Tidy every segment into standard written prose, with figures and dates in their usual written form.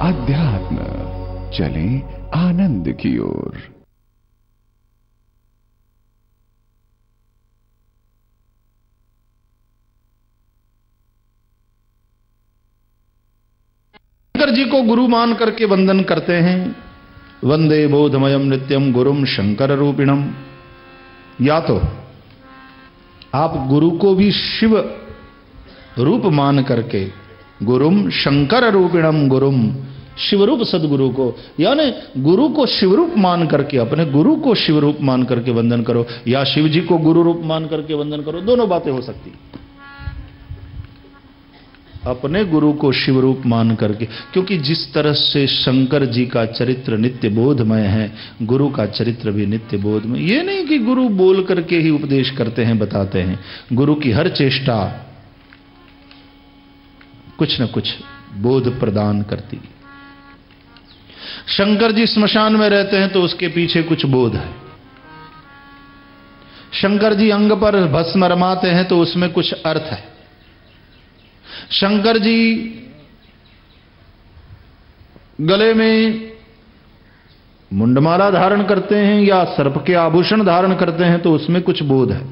आध्यात्म, चलें आनंद की ओर। शंकर जी को गुरु मान करके वंदन करते हैं। वंदे बोधमयम नित्यम गुरुम शंकर रूपिणम। या तो आप गुरु को भी शिव रूप मान करके गुरुम शंकर रूपिणम गुरुम, शिवरूप सदगुरु को, यानी गुरु को शिवरूप मान करके, अपने गुरु को शिवरूप मान करके वंदन करो, या शिव जी को गुरु रूप मान करके वंदन करो। दोनों बातें हो सकती। अपने गुरु को शिवरूप मान करके, क्योंकि जिस तरह से शंकर जी का चरित्र नित्य बोधमय है, गुरु का चरित्र भी नित्य बोधमय। ये नहीं कि गुरु बोल करके ही उपदेश करते हैं, बताते हैं। गुरु की हर चेष्टा कुछ न कुछ बोध प्रदान करती। शंकर जी स्मशान में रहते हैं तो उसके पीछे कुछ बोध है। शंकर जी अंग पर भस्म रमाते हैं तो उसमें कुछ अर्थ है। शंकर जी गले में मुंडमाला धारण करते हैं या सर्प के आभूषण धारण करते हैं तो उसमें कुछ बोध है।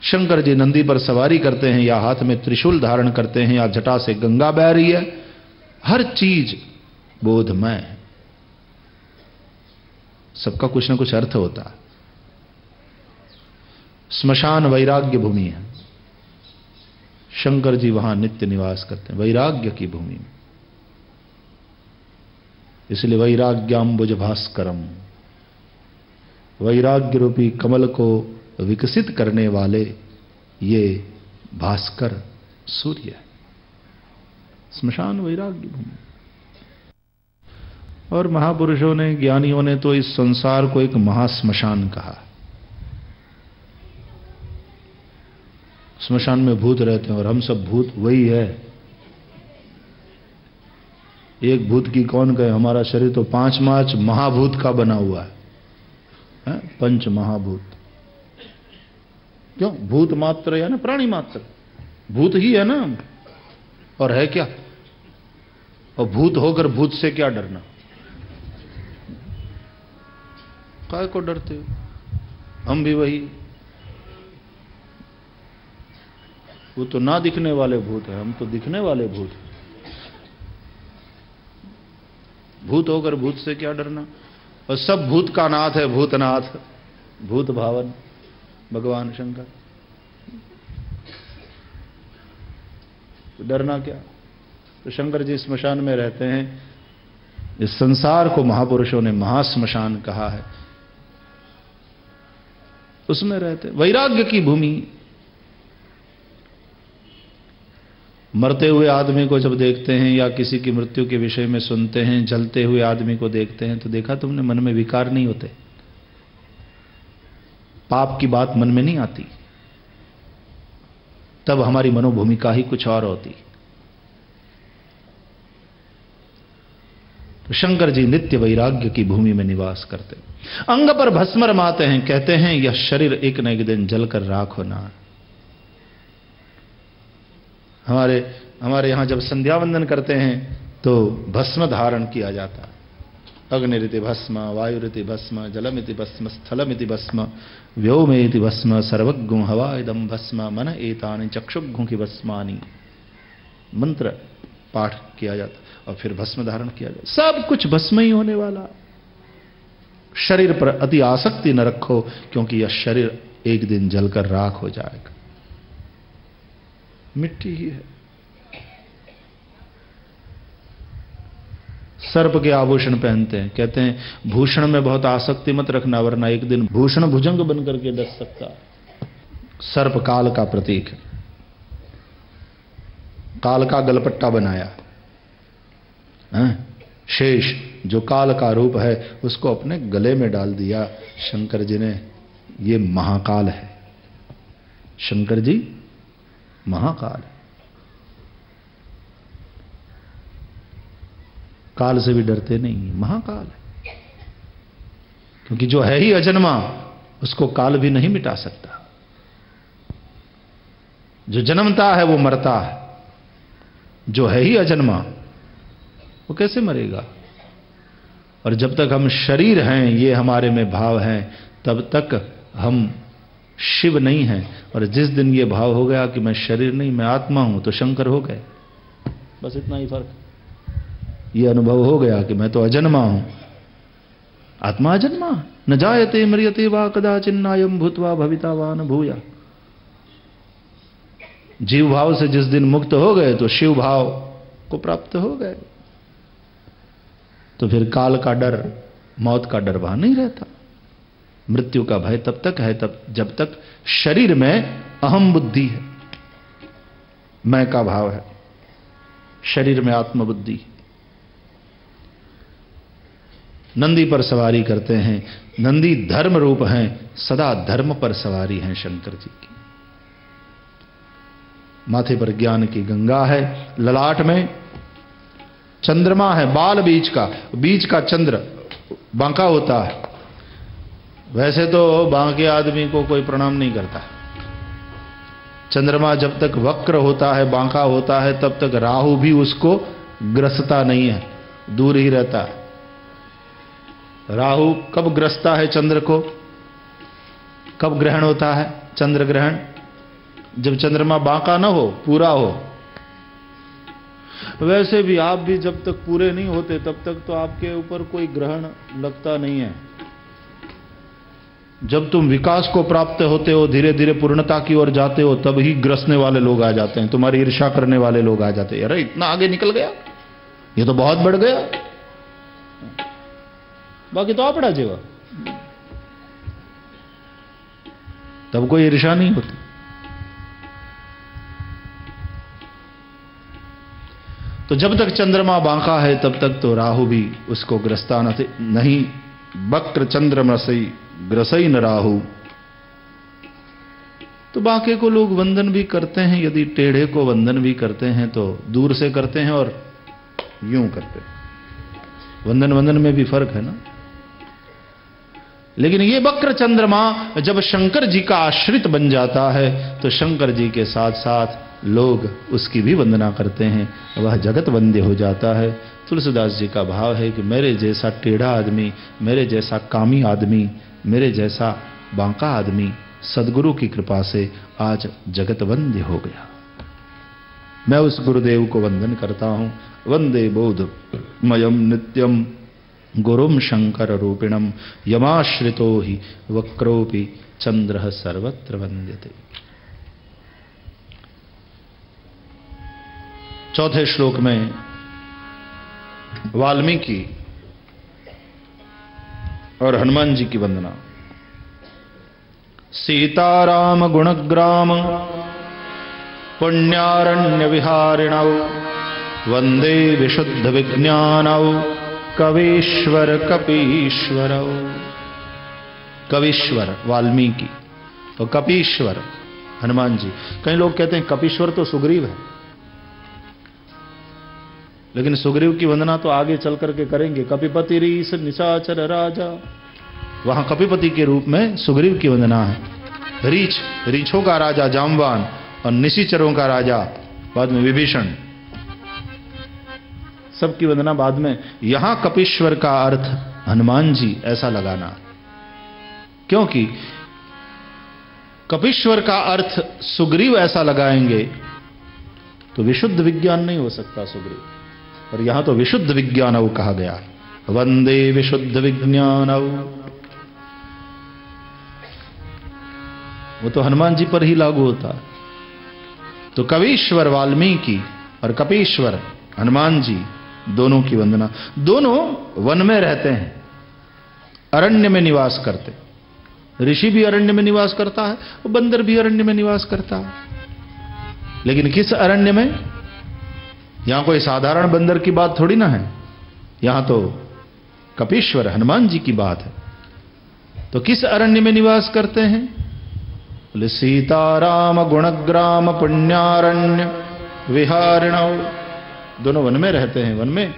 शंकर जी नंदी पर सवारी करते हैं या हाथ में त्रिशूल धारण करते हैं या जटा से गंगा बह रही है, हर चीज बोधमय है। सबका कुछ ना कुछ अर्थ होता है। स्मशान वैराग्य भूमि है। शंकर जी वहां नित्य निवास करते हैं, वैराग्य की भूमि में। इसलिए वैराग्याम्बुज भास्करम, वैराग्य रूपी कमल को विकसित करने वाले ये भास्कर सूर्य है। स्मशान वैराग्य भूमि। और महापुरुषों ने, ज्ञानियों ने तो इस संसार को एक महाश्मशान कहा। स्मशान में भूत रहते हैं और हम सब भूत वही है। एक भूत की कौन कहे, हमारा शरीर तो 5 महाभूत का बना हुआ है, पंच महाभूत। क्यों? भूत मात्र या ना प्राणी मात्र, भूत ही है ना। और है क्या? और भूत होकर भूत से क्या डरना? काय को डरते हो? हम भी वही। वो तो ना दिखने वाले भूत है, हम तो दिखने वाले भूत हैं। भूत होकर भूत से क्या डरना? और सब भूत का नाथ है भूतनाथ, भूत भावन भगवान शंकर। तो डरना क्या? तो शंकर जी स्मशान में रहते हैं। इस संसार को महापुरुषों ने महाश्मशान कहा है। उसमें रहते, वैराग्य की भूमि। मरते हुए आदमी को जब देखते हैं या किसी की मृत्यु के विषय में सुनते हैं, जलते हुए आदमी को देखते हैं, तो देखा तुमने, मन में विकार नहीं होते, पाप की बात मन में नहीं आती। तब हमारी मनोभूमिका ही कुछ और होती। तो शंकर जी नित्य वैराग्य की भूमि में निवास करते। अंग पर भस्म रमाते हैं, कहते हैं यह शरीर एक न एक दिन जलकर राख होना है। हमारे यहां जब संध्या वंदन करते हैं तो भस्म धारण किया जाता है। अग्निरिति भस्म, वायुरिति भस्म, जलमिति भस्म, स्थलमिति भस्म, व्योमेति भस्म, सर्वज्ञ हवा इदम भस्म, मन एतानि चक्षुग्घु की भस्मानि। मंत्र पाठ किया जाता और फिर भस्म धारण किया जाता। सब कुछ भस्म ही होने वाला। शरीर पर अति आसक्ति न रखो, क्योंकि यह शरीर एक दिन जलकर राख हो जाएगा। मिट्टी ही है। सर्प के आभूषण पहनते हैं, कहते हैं भूषण में बहुत आसक्ति मत रखना, वरना एक दिन भूषण भुजंग बन करके दस सकता है। सर्प काल का प्रतीक है। काल का गलपट्टा बनाया है। शेष जो काल का रूप है उसको अपने गले में डाल दिया शंकर जी ने। ये महाकाल है। शंकर जी महाकाल है। काल से भी डरते नहीं, महाकाल है। क्योंकि जो है ही अजन्मा, उसको काल भी नहीं मिटा सकता। जो जन्मता है वो मरता है, जो है ही अजन्मा वो कैसे मरेगा? और जब तक हम शरीर हैं, ये हमारे में भाव हैं, तब तक हम शिव नहीं हैं। और जिस दिन ये भाव हो गया कि मैं शरीर नहीं, मैं आत्मा हूं, तो शंकर हो गए। बस इतना ही फर्क। ये अनुभव हो गया कि मैं तो अजन्मा हूं, आत्मा अजन्मा, न जायते म्रियते वा कदाचिन्नायं भूत्वा भविता वा न भूया। जीव भाव से जिस दिन मुक्त हो गए तो शिव भाव को प्राप्त हो गए। तो फिर काल का डर, मौत का डर वहां नहीं रहता। मृत्यु का भय तब तक है जब तक शरीर में अहम बुद्धि है, मैं का भाव है, शरीर में आत्मबुद्धि। नंदी पर सवारी करते हैं, नंदी धर्म रूप हैं, सदा धर्म पर सवारी हैं शंकर जी की। माथे पर ज्ञान की गंगा है, ललाट में चंद्रमा है, बाल बीच का चंद्र बांका होता है। वैसे तो बांके आदमी को कोई प्रणाम नहीं करता। चंद्रमा जब तक वक्र होता है, बांका होता है, तब तक राहु भी उसको ग्रसता नहीं है, दूर ही रहता है। राहु कब ग्रसता है चंद्र को? कब ग्रहण होता है चंद्र ग्रहण? जब चंद्रमा बांका ना हो, पूरा हो। वैसे भी आप भी जब तक पूरे नहीं होते तब तक तो आपके ऊपर कोई ग्रहण लगता नहीं है। जब तुम विकास को प्राप्त होते हो, धीरे धीरे पूर्णता की ओर जाते हो, तब ही ग्रसने वाले लोग आ जाते हैं, तुम्हारी ईर्ष्या करने वाले लोग आ जाते हैं। अरे इतना आगे निकल गया, ये तो बहुत बढ़ गया, बाकी तो आपड़ा जीवा। तब कोई ईर्ष्या नहीं होती। तो जब तक चंद्रमा बांका है तब तक तो राहु भी उसको ग्रस्ता नहीं। वक्र चंद्रमसई ग्रसई न राहु। तो बांके को लोग वंदन भी करते हैं, यदि टेढ़े को वंदन भी करते हैं तो दूर से करते हैं और यूं करते हैं। वंदन में भी फर्क है ना। लेकिन ये वक्र चंद्रमा जब शंकर जी का आश्रित बन जाता है तो शंकर जी के साथ साथ लोग उसकी भी वंदना करते हैं, वह जगत वंद्य हो जाता है। तुलसीदास जी का भाव है कि मेरे जैसा टेढ़ा आदमी, मेरे जैसा कामी आदमी, मेरे जैसा बांका आदमी सदगुरु की कृपा से आज जगत वंद्य हो गया। मैं उस गुरुदेव को वंदन करता हूं। वंदे बोधमयम नित्यम गुरुम शंकर रूपिणम यमाश्रितो ही वक्रोपि चंद्र सर्वत्र वंद्यते। चौथे श्लोक में वाल्मीकि और हनुमान जी की वंदना। सीताराम गुणग्राम पुण्यारण्य विहारिणौ वंदे विशुद्ध विज्ञानौ कवीश्वर कपीश्वरौ। कवीश्वर वाल्मीकि और कपीश्वर हनुमान जी। कई लोग कहते हैं कपीश्वर तो सुग्रीव है, लेकिन सुग्रीव की वंदना तो आगे चल करके करेंगे। कपिपति रीस निशाचर राजा, वहां कपिपति के रूप में सुग्रीव की वंदना है। रीछ, रीछों का राजा जामवान, और निशाचरों का राजा बाद में विभीषण, सबकी वंदना बाद में। यहां कपीश्वर का अर्थ हनुमान जी ऐसा लगाना, क्योंकि कपीश्वर का अर्थ सुग्रीव ऐसा लगाएंगे तो विशुद्ध विज्ञान नहीं हो सकता सुग्रीव, और यहां तो विशुद्ध विज्ञानौ कहा गया। वंदे विशुद्ध विज्ञानौ, वो तो हनुमान जी पर ही लागू होता। तो कवीश्वर वाल्मीकि और कपीश्वर हनुमान जी, दोनों की वंदना। दोनों वन में रहते हैं, अरण्य में निवास करते। ऋषि भी अरण्य में निवास करता है और बंदर भी अरण्य में निवास करता है। लेकिन किस अरण्य में? यहां कोई साधारण बंदर की बात थोड़ी ना है, यहां तो कपीश्वर हनुमान जी की बात है। तो किस अरण्य में निवास करते हैं? बोले सीताराम गुणग्राम पुण्यारण्य विहारिणौ। दोनों वन में रहते हैं, वन में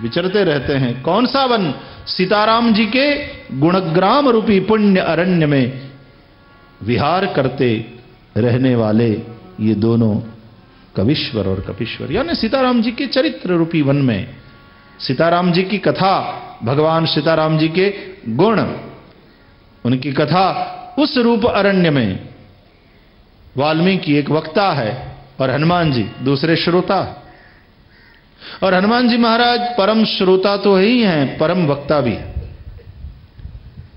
विचरते रहते हैं। कौन सा वन? सीताराम जी के गुणग्राम रूपी पुण्य अरण्य में विहार करते रहने वाले ये दोनों कवीश्वर और कपीश्वर, यानी सीताराम जी के चरित्र रूपी वन में सीताराम जी की कथा, भगवान सीताराम जी के गुण, उनकी कथा उस रूप अरण्य में वाल्मीकि एक वक्ता है और हनुमान जी दूसरे श्रोता। और हनुमान जी महाराज परम श्रोता तो ही हैं, परम वक्ता भी है।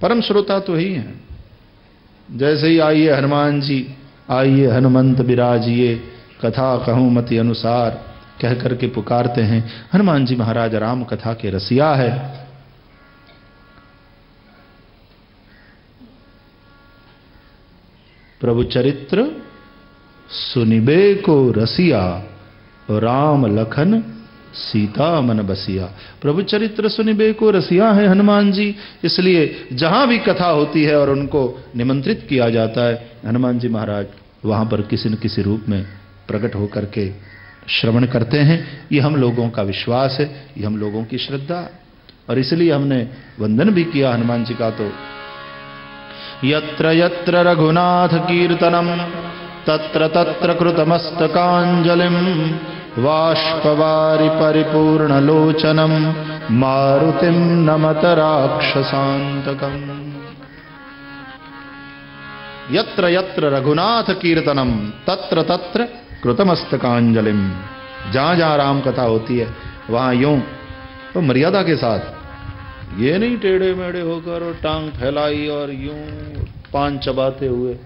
परम श्रोता तो ही हैं। जैसे ही आइए हनुमान जी, आइए हनुमंत विराजिए, कथा कहूं मति अनुसार कह करके पुकारते हैं। हनुमान जी महाराज राम कथा के रसिया है। प्रभु चरित्र सुनिबे को रसिया, राम लखन सीता मन बसिया। प्रभु चरित्र सुनिबे को रसिया है हनुमान जी, इसलिए जहां भी कथा होती है और उनको निमंत्रित किया जाता है, हनुमान जी महाराज वहां पर किसी न किसी रूप में प्रकट होकर के श्रवण करते हैं। ये हम लोगों का विश्वास है, ये हम लोगों की श्रद्धा, और इसलिए हमने वंदन भी किया हनुमान जी का। तो यत्र यत्र रघुनाथ कीर्तनम तत्र तत्र कृतमस्तकांजलिम वाष्पवारि परिपूर्ण लोचनम मारुतिम नमत राक्षसांतकम। यत्र यत्र रघुनाथ कीर्तनम तत्र तत्र कृतमस्तकांजलिम। जहां जहां राम कथा होती है वहां यूं तो मर्यादा के साथ, ये नहीं टेढ़े मेढ़े होकर और टांग फैलाई और यूं पान चबाते हुए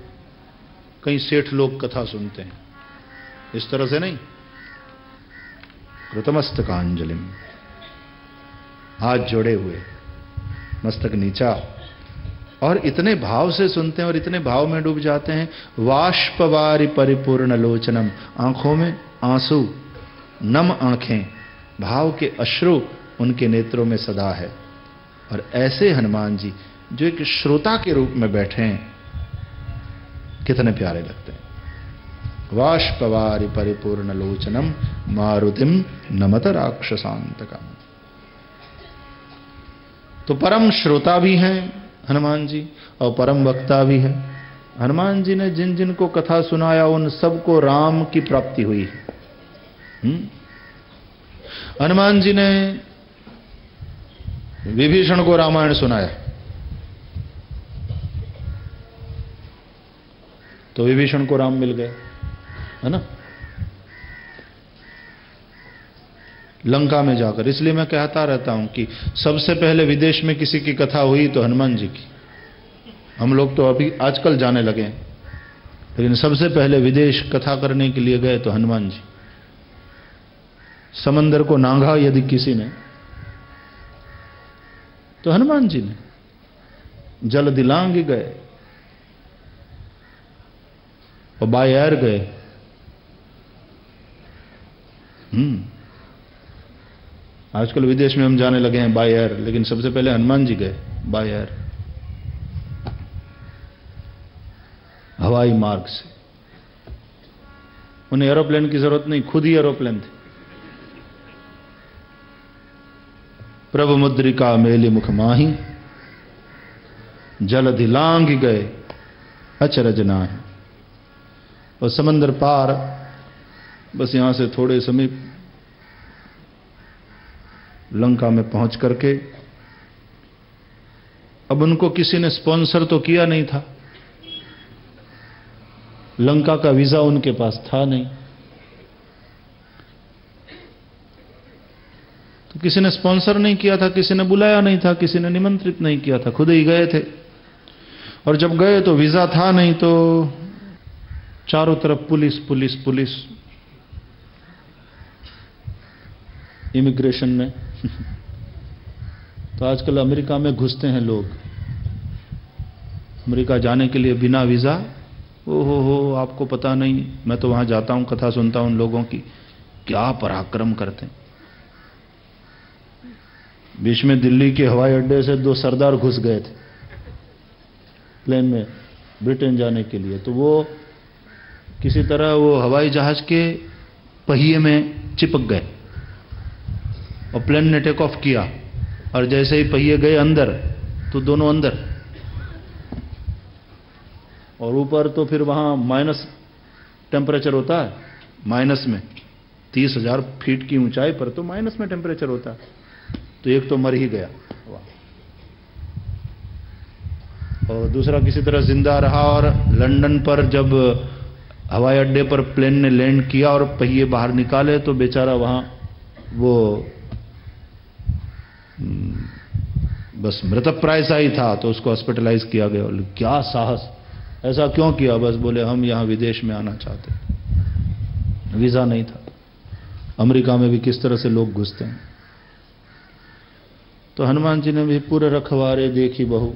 कई सेठ लोग कथा सुनते हैं, इस तरह से नहीं। कृतमस्तकांजलिम, हाथ जोड़े हुए, मस्तक नीचा, और इतने भाव से सुनते हैं और इतने भाव में डूब जाते हैं। वाष्पवारि परिपूर्ण लोचनम, आंखों में आंसू, नम आंखें, भाव के अश्रु उनके नेत्रों में सदा है। और ऐसे हनुमान जी जो एक श्रोता के रूप में बैठे हैं, कितने प्यारे लगते हैं। वाष्पवारि परिपूर्ण लोचनम मारुतिम नमत राक्षसांतकम। तो परम श्रोता भी हैं हनुमान जी और परम वक्ता भी है। हनुमान जी ने जिन जिन को कथा सुनाया उन सबको राम की प्राप्ति हुई है। हनुमान जी ने विभीषण को रामायण सुनाया तो विभीषण को राम मिल गए, है ना, लंका में जाकर। इसलिए मैं कहता रहता हूं कि सबसे पहले विदेश में किसी की कथा हुई तो हनुमान जी की। हम लोग तो अभी आजकल जाने लगे हैं, लेकिन सबसे पहले विदेश कथा करने के लिए गए तो हनुमान जी। समंदर को नांगा यदि किसी ने तो हनुमान जी ने। जल दिलांग गए और बाय एयर गए। आजकल विदेश में हम जाने लगे हैं बाय एयर, लेकिन सबसे पहले हनुमान जी गए बाय एयर, हवाई मार्ग से। उन्हें एरोप्लेन की जरूरत नहीं, खुद ही एरोप्लेन थे। प्रभु मुद्रिका मेली मुख माही, जल दिलांग गए अचरज नाहि। और समंदर पार, बस यहां से थोड़े समीप लंका में पहुंच करके, अब उनको किसी ने स्पॉन्सर तो किया नहीं था, लंका का वीजा उनके पास था नहीं, तो किसी ने स्पॉन्सर नहीं किया था, किसी ने बुलाया नहीं था, किसी ने निमंत्रित नहीं किया था, खुद ही गए थे। और जब गए तो वीजा था नहीं, तो चारों तरफ पुलिस पुलिस पुलिस इमिग्रेशन में। तो आजकल अमेरिका में घुसते हैं लोग, अमेरिका जाने के लिए बिना वीजा। हो आपको पता नहीं, मैं तो वहां जाता हूं, कथा सुनता हूं उन लोगों की, क्या पराक्रम करते हैं। बीच में दिल्ली के हवाई अड्डे से 2 सरदार घुस गए थे प्लेन में ब्रिटेन जाने के लिए, तो वो किसी तरह वो हवाई जहाज के पहिए में चिपक गए और प्लेन ने टेक ऑफ किया, और जैसे ही पहिए गए अंदर तो दोनों अंदर, और ऊपर तो फिर वहां माइनस टेम्परेचर होता है, माइनस में 30,000 फीट की ऊंचाई पर तो माइनस में टेम्परेचर होता है। तो एक तो मर ही गया और दूसरा किसी तरह जिंदा रहा। और लंदन पर जब हवाई अड्डे पर प्लेन ने लैंड किया और पहिए बाहर निकाले तो बेचारा वहां वो बस मृतप्राय सा ही था, तो उसको हॉस्पिटलाइज किया गया। क्या साहस, ऐसा क्यों किया? बस बोले हम यहां विदेश में आना चाहते, वीजा नहीं था। अमेरिका में भी किस तरह से लोग घुसते हैं। तो हनुमान जी ने भी पूरे रखवारे देखी बहु,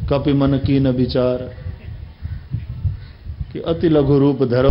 कपि मन की न विचार कि अति लघु रूप धरो